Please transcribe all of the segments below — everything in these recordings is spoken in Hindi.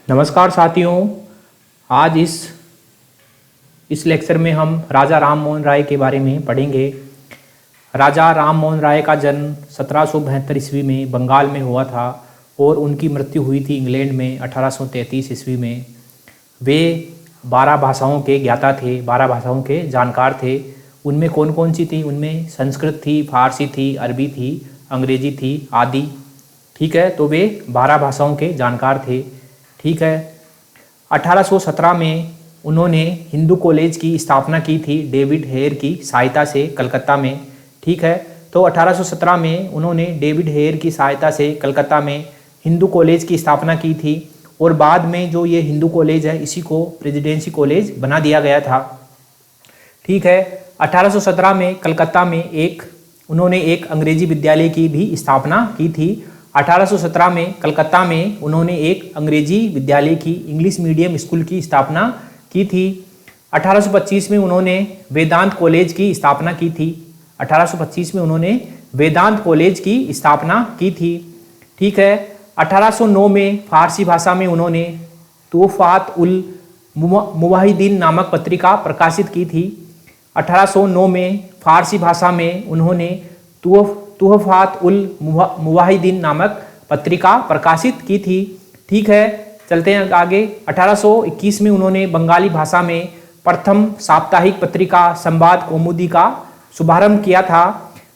नमस्कार साथियों। आज इस लेक्चर में हम राजा राम मोहन राय के बारे में पढ़ेंगे। राजा राम मोहन राय का जन्म 1772 ईस्वी में बंगाल में हुआ था और उनकी मृत्यु हुई थी इंग्लैंड में 1833 ईस्वी में। वे 12 भाषाओं के ज्ञाता थे, 12 भाषाओं के जानकार थे। उनमें कौन कौन सी थी? उनमें संस्कृत थी, फारसी थी, अरबी थी, अंग्रेजी थी आदि। ठीक है, तो वे 12 भाषाओं के जानकार थे। ठीक है, 1817 में उन्होंने हिंदू कॉलेज की स्थापना की थी डेविड हेयर की सहायता से कलकत्ता में। ठीक है, तो 1817 में उन्होंने डेविड हेयर की सहायता से कलकत्ता में हिंदू कॉलेज की स्थापना की थी और बाद में जो ये हिंदू कॉलेज है इसी को प्रेसिडेंसी कॉलेज बना दिया गया था। ठीक है, 1817 में कलकत्ता में उन्होंने एक अंग्रेजी विद्यालय की भी स्थापना की थी। 1817 में कलकत्ता में उन्होंने एक अंग्रेजी विद्यालय की इंग्लिश मीडियम स्कूल की स्थापना की थी। 1825 में उन्होंने वेदांत कॉलेज की स्थापना की थी। 1825 में उन्होंने वेदांत कॉलेज की स्थापना की थी। ठीक है, 1809 में फारसी भाषा में उन्होंने तोहफात उल मुवाहिदीन नामक पत्रिका प्रकाशित की थी। 1809 में फारसी भाषा में उन्होंने तोहफात उल मुवाहिदीन नामक पत्रिका प्रकाशित की थी। ठीक है, चलते हैं आगे। 1821 में उन्होंने बंगाली भाषा में प्रथम साप्ताहिक पत्रिका संवाद कौमुदी का शुभारंभ किया था।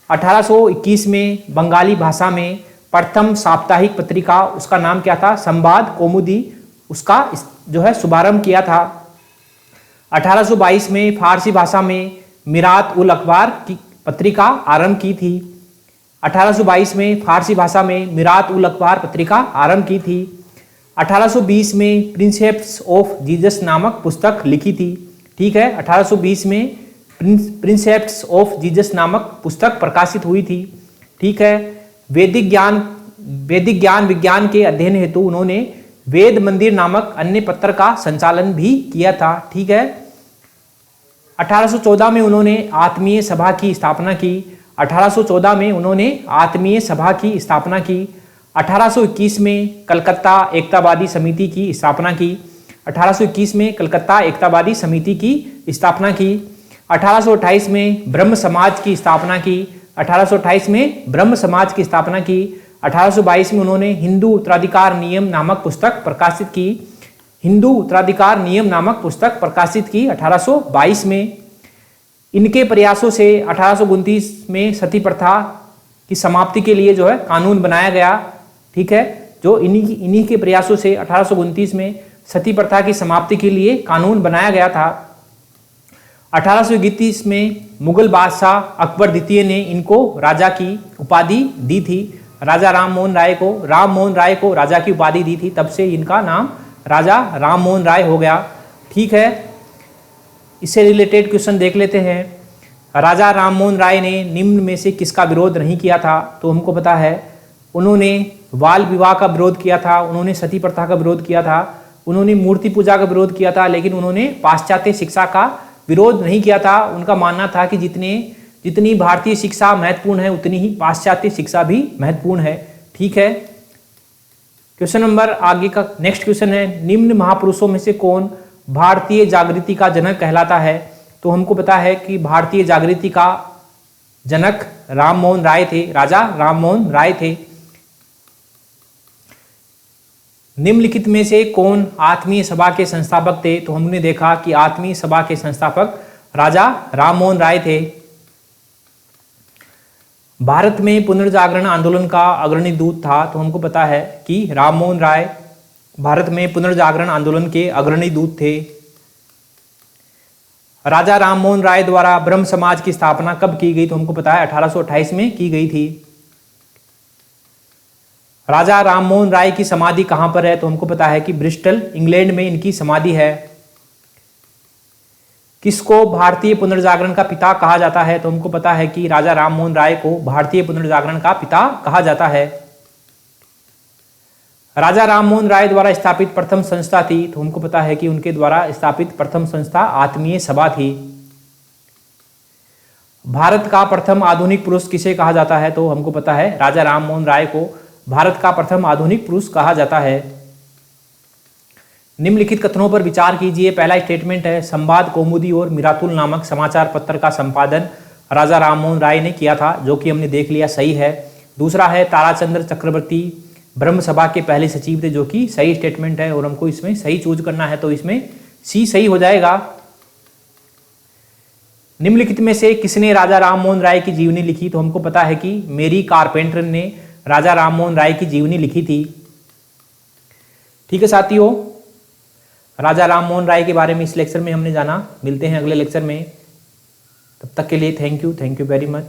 1821 में बंगाली भाषा में प्रथम साप्ताहिक पत्रिका, उसका नाम क्या था? संवाद कौमुदी, उसका जो है शुभारंभ किया था। 1822 में फारसी भाषा में मिरात उल अखबार की पत्रिका आरंभ की थी। 1822 में फारसी भाषा में मिरात उल अखबार पत्रिका आरंभ की थी। 1820 में प्रिंसेप्ट्स ऑफ जीसस नामक पुस्तक लिखी थी। ठीक है, 1820 में प्रिंसेप्ट्स ऑफ जीसस नामक पुस्तक प्रकाशित हुई थी। ठीक है, वैदिक ज्ञान विज्ञान के अध्ययन हेतु उन्होंने वेद मंदिर नामक अन्य पत्र का संचालन भी किया था। ठीक है, 1814 में उन्होंने आत्मीय सभा की स्थापना की। 1814 में उन्होंने आत्मीय सभा की स्थापना की। 1821 में कलकत्ता एकतावादी समिति की स्थापना की। 1821 में कलकत्ता एकतावादी समिति की स्थापना की। 1828 में ब्रह्म समाज की स्थापना की। 1828 में ब्रह्म समाज की स्थापना की। 1822 में उन्होंने हिंदू उत्तराधिकार नियम नामक पुस्तक प्रकाशित की। हिंदू उत्तराधिकार नियम नामक पुस्तक प्रकाशित की 1822 में। इनके प्रयासों से 1829 में सती प्रथा की समाप्ति के लिए जो है कानून बनाया गया। ठीक है, जो इन्हीं के प्रयासों से 1829 में सती प्रथा की समाप्ति के लिए कानून बनाया गया था। 1831 में मुगल बादशाह अकबर द्वितीय ने इनको राजा की उपाधि दी थी। राजा राम मोहन राय को राजा की उपाधि दी थी, तब से इनका नाम राजा राम मोहन राय हो गया। ठीक है, इससे रिलेटेड क्वेश्चन देख लेते हैं। राजा राम मोहन राय ने निम्न में से किसका विरोध नहीं किया था? तो हमको पता है उन्होंने बाल विवाह का विरोध किया था, उन्होंने सती प्रथा का विरोध किया था, उन्होंने मूर्ति पूजा का विरोध किया था, लेकिन उन्होंने पाश्चात्य शिक्षा का विरोध नहीं किया था। उनका मानना था कि जितनी भारतीय शिक्षा महत्वपूर्ण है उतनी ही पाश्चात्य शिक्षा भी महत्वपूर्ण है। ठीक है, क्वेश्चन नंबर आगे का नेक्स्ट क्वेश्चन है, निम्न महापुरुषों में से कौन भारतीय जागृति का जनक कहलाता है? तो हमको पता है कि भारतीय जागृति का जनक राम मोहन राय थे, राजा राम मोहन राय थे। निम्नलिखित में से कौन आत्मीय सभा के संस्थापक थे? तो हमने देखा कि आत्मीय सभा के संस्थापक राजा राम मोहन राय थे। भारत में पुनर्जागरण आंदोलन का अग्रणी दूत था। तो हमको पता है कि राम मोहन राय भारत में पुनर्जागरण आंदोलन के अग्रणी दूत थे। राजा राम मोहन राय द्वारा ब्रह्म समाज की स्थापना कब की गई? तो हमको पता है 1828 में की गई थी। राजा राम मोहन राय की समाधि कहां पर है? तो हमको पता है कि ब्रिस्टल इंग्लैंड में इनकी समाधि है। किसको भारतीय पुनर्जागरण का पिता कहा जाता है? तो हमको पता है कि राजा राम मोहन राय को भारतीय पुनर्जागरण का पिता कहा जाता है। राजा राम मोहन राय द्वारा स्थापित प्रथम संस्था थी। तो हमको पता है कि उनके द्वारा स्थापित प्रथम संस्था आत्मीय सभा थी। भारत का प्रथम आधुनिक पुरुष किसे कहा जाता है? तो हमको पता है राजा राम मोहन राय को भारत का प्रथम आधुनिक पुरुष कहा जाता है। निम्नलिखित कथनों पर विचार कीजिए। पहला स्टेटमेंट है, संवाद कौमुदी और मिरातुल नामक समाचार पत्र का संपादन राजा राममोहन राय ने किया था, जो कि हमने देख लिया सही है। दूसरा है, ताराचंद्र चक्रवर्ती ब्रह्म सभा के पहले सचिव थे, जो कि सही स्टेटमेंट है और हमको इसमें सही चूज करना है, तो इसमें सी सही हो जाएगा। निम्नलिखित में से किसने राजा राममोहन राय की जीवनी लिखी? तो हमको पता है कि मेरी कारपेंटर ने राजा राममोहन राय की जीवनी लिखी थी। ठीक है साथियों, राजा राममोहन राय के बारे में इस लेक्चर में हमने जाना। मिलते हैं अगले लेक्चर में, तब तक के लिए थैंक यू वेरी मच।